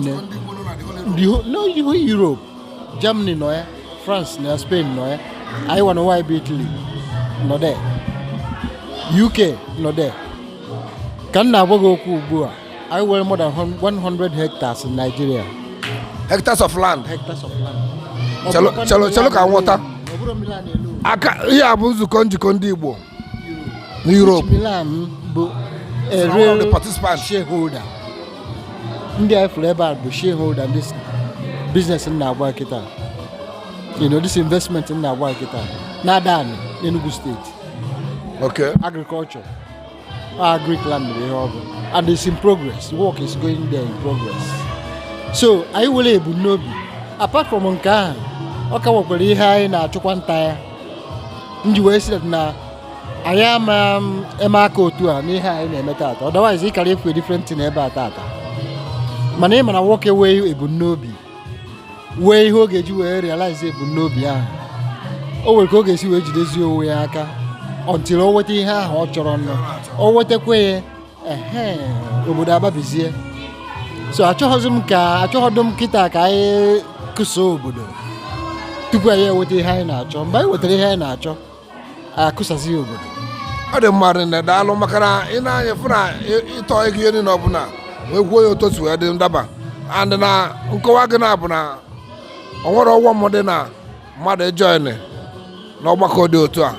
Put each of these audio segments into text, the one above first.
niile the whole Europe, Germany nọ ya, France na Spain nọ ya, anyị nwa na YB Italy nọ there, UK nọ there. Ka m na-agwa gị okwu ugbu a, I nwere more than 100 hectares in Nigeria. Hectares of land. Hectares of land. Chelo ka nwọta. Aka ihe a bụ nzukọ njikọ ndị Igbo n'Europe. Milan bụ a real shareholder. Ndị a fụrụ ebe a bụ shareholder this business in na-agba kịta. You know, this investment in na-agba kịta. Na-ada n'Enugu State. Okay. Agriculture. Agric land and it's in progress. Work is going there in progress. So I will able nobi. Apart from nke ahụ, ọ ka nwekwara ihe anyị na-achụkwa nta ya. Ndị wee sị na anyị ama eme aka otu a n'ihe anyị na-eme tata. Otherwise, ị kara ekwe different thing ebe a tata. Mana ị ma na nwoke wee ebumnobi. Wee ihe ọ ga-eji wee realize ebumnobi ahụ. O nwere ka ọ ga-esi wee jidezi onwe ya aka. Until o weta ihe ahụ ọ chọrọ nnọọ. O wetakwa ya obodo ababizie. So achọghọdụ m kịta ka anyị kụso obodo tupu anyị eweta ihe anyị na-achọ. Mgbe anyị wetara ihe anyị na-achọ, akụsazi obodo. Ọ dị mmadụ na daalụ maka na ị na-anya fụ na ịtọ ego ihe niile ọbụla wee gwuo ya ototu wee dị ndaba. And na nkọwa gị na-abụ na o nwere ọghọm dị na mmadụ ejoin n'ọgbakọ dị otu a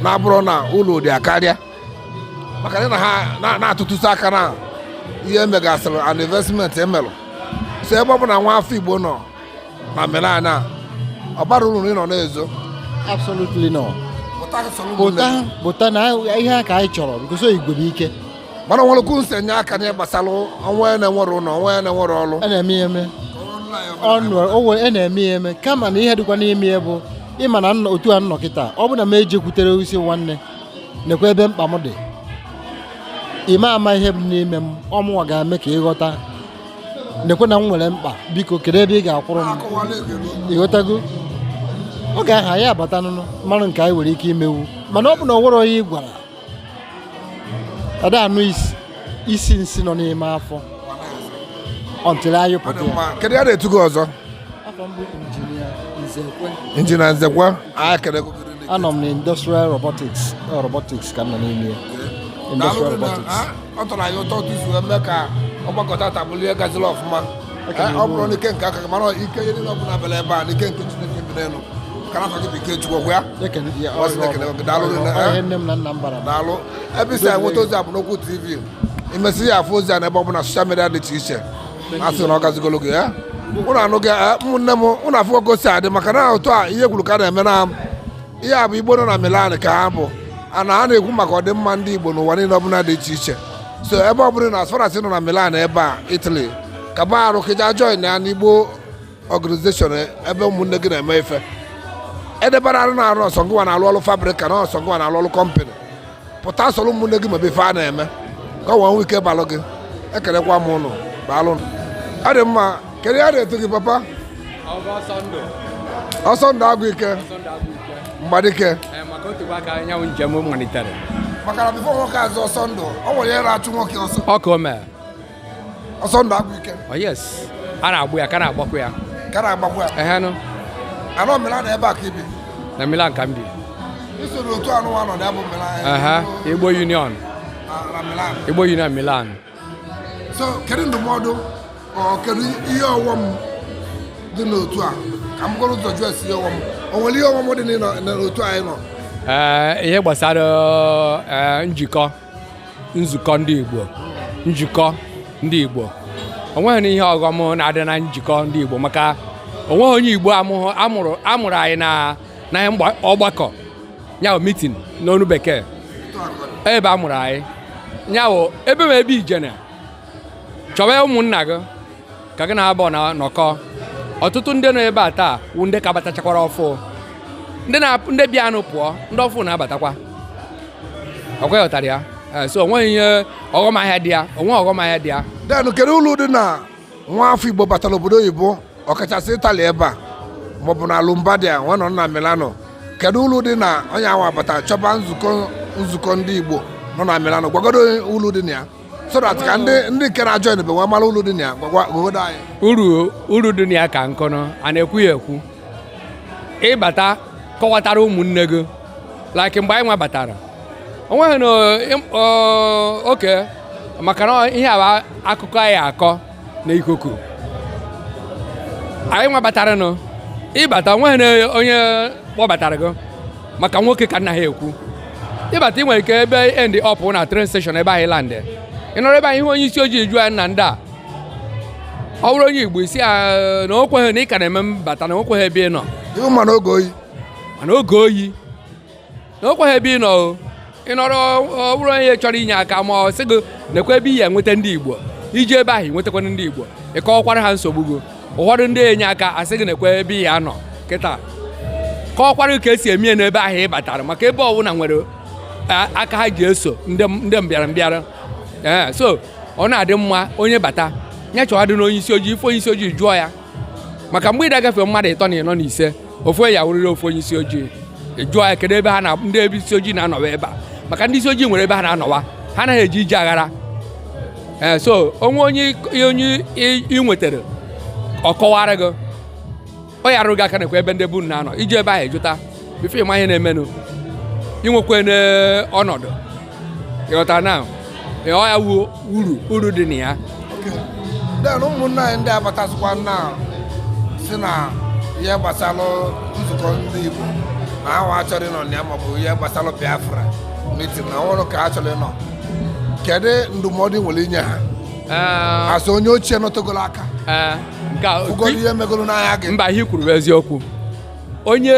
na-abụrụ na ụlọ dị akarịa maka na ha na-atụtụsị aka na ihe megasịrị an investment emelụ. So ebe ọ bụ na nwa afọ Igbo nọ na Milan a ọ bara uru ịnọ n'ezo. Absolutely no. Bụta na ihe a ka anyị chọrọ because Igbo bụ ike. Mana nwere ukwu nsi enye aka n'ihe gbasara ọnwa na-enwere ụlọ ọnwa na-enwere ọrụ. Na-eme eme kama na ihe dịkwa n'ime ya bụ ịma na otu a nnọ kịta ọ bụ na m ejekwutere isi nwanne nekwa ebe mkpa m dị ime ama ihe bụ n'ime m ọmụnwa ga-eme ka ịghọta nekwe na m nwere mkpa biko kedu ebe ị ga-akwụrụ m ịghọtago oge ahụ anyị abata n'ụlọ mmanụ nke anyị nwere ike imewu mana ọ bụ na ọ nwere onye ị gwara ada anụ isi nsị nọ n'ime afọ until anyị pụta ya. Kedu ya na-etu gị ọzọ? Afọ mbụ Nzekwe. Injinia Nzekwe? Anọ m na industrial robotics ka nọ n'ime ya. Industrial robotics. Ọ tọrọ anyị ụtọ otu isi eme ka ọgbakọta tabulie gaziri ọfụma. Ọ bụrụ na ike nke aka mana ike ihe niile ọbụla bịara ebe a na ike nke Chineke bi n'elu. Ka nafa gị bụ ike Chukwu ya. Daalụ. Ebe isi anyị nweta ozi a bụ n'okwu TV. Imesi ya afọ ozi a n'ebe ọ bụ na soshal midia dị iche iche. Asị na ọ gazigolo gị ya. Ụnụ anụ gị ụmụnne m ụnụ afọ gosi adị maka na otu a ihe gwuru ka na-eme na ihe a bụ Igbo nọ na Milan ka ha bụ a na-ekwu maka ọdịmma ndị Igbo n'ụwa niile ọbụla dị iche iche. So ebe ọ bụla na asfarasị nọ na Milan ebe a Italy ka ba arụ ka ija join ya n'Igbo organization ebe ụmụnne gị na-eme ife edebara arụ na-arụ ọsọ ngwa na-alụ ọrụ fabrika na ọsọ ngwa na-alụ ọrụ kọmpanị pụta soro ụmụnne gị mebe ife a na-eme ka ọ nwee ike balụ gị ekelekwa m ụnụ baalụ. Ọ dị mma. Kedu ya na-eto gị papa? Ọsọ ndụ agụ ike. Mgbadike. Maka otu aka anyanwụ njem malitere. Maka na bifo nwoke azụ ọsọ ndụ ọ nwere ihe na-achụ nwoke ọsọ. Ọ ka o mee. Ọsọ ndụ agụ ike. Oh yes. A na-agbụ ya ka na-agbakwa ya. Ka na-agbakwa ya. Ehenụ. Anọ Milan ebe a ka ibi. Na Milan ka m bi. Isoro otu anụ nwa nọ na bụ Milan. Igbo Union. Na Milan. Igbo Union Milan. So kedu ndụmọdụ kedu ihe ọghọm dị n'otu a ka m gụrụ ụzọ jụọ esi ihe ọghọm o nwere ihe ọghọm dị n'otu anyị nọ? Ihe gbasara nzukọ ndị Igbo ndị Igbo o nweghị ihe ọghọm na-adị na njikọ ndị Igbo maka o nweghị onye Igbo amụrụ anyị na ọgbakọ nyawo meeting n'onu bekee ebe amụrụ anyị nyawo ebe m ebe ijene chọwa ụmụnna gị ka gị na-abụ na nọkọ ọtụtụ ndị nọ ebe a taa wụ ndị ka batachakwara ọfụ ndị bịanụ pụọ ndị ọfụ na-abatakwa ọkwa ghọtara ya so onweghị ihe ọghọm ahịa dị ya denụ kedu ụlọ dị na nwa afọ Igbo batara obodo oyibo ọkachasị Italy ebe a maọbụ na Lombardia nwe nọ na Milano kedu ụlọ dị na onye ahụ abata chọba nzukọ ndị Igbo nọ na Milano gwagodo ụlọ dị na ya? so that ka ndị nke na-ajọ ebe nwa mara uru dị na ya gwagodo anyị uru dị na ya ka nkọnọ a na-ekwu ya ekwu ịbata kọwatara ụmụnne gị like mgbe anyị nwa batara onweghị na oke maka na ihe a akụkọ anyị akọ na ikuku anyị nwa batara nụ ịbata onweghị na onye kpọbatara gị maka nwoke ka nna ha ekwu ịbata ị nwere ike ebe end up na train station ebe anyị landị ị nọrọ ebe anyị ihe onye isi ojii jụọ anyị na ndị a ọ bụrụ onye Igbo isi na o kweghị na ị ka na-eme mbata na o kweghị ebe ị nọ ihu mana oge oyi na o kweghị ebe ị nọ ị nọrọ ọ bụrụ onye chọrọ inye aka ma ọ sị gị nekwa ebe iyi enweta ndị Igbo iji ebe ahụ nwetakwana ndị Igbo ịkọwakwara ha nsogbu gị ụfọdụ ndị enye aka asị gị nekwa ebe iyi anọ kịta kọwakwara ka esi eme n'ebe ahụ ị batara maka ebe ọbụla nwere aka ha ji eso ndị mbịara so ọ na-adị mma onye bata nye chọwa dị n'onye isi ojii ife onye isi ojii jụọ ya maka mgbe ị dagafe mmadụ 3 na 4 na 5 ofu ya wuriri ofu onye isi ojii jụọ ya kedu ebe ha na ndị ebe isi ojii na-anọwa ebe a maka ndị isi ojii nwere ebe ha na-anọwa ha anaghị eji ije aghara so onwe onye ị nwetara ọ kọwara gị ọ ya arụ gị aka nekwa ebe ndị bụ na-anọ iji ebe ahụ ejụta bifo ịma ihe na-emenụ inwekwe n'ọnọdụ ịghọta na ọ ya uru dị na ya den ụmụnne anyị ndị abatasịkwa na si na ihe gbasara nzukọ ndị Igbo na ahụ achọrọ ịnọ na ya maọbụ ihe gbasara Biafra mitin na ọrụ ka a chọrọ ịnọ kedu ndụmọdụ nwere inye ha asị onye ochie nọtogolo aka ụgọdụ ihe megolo n'anya gị mba ihe kwuru bụ eziokwu onye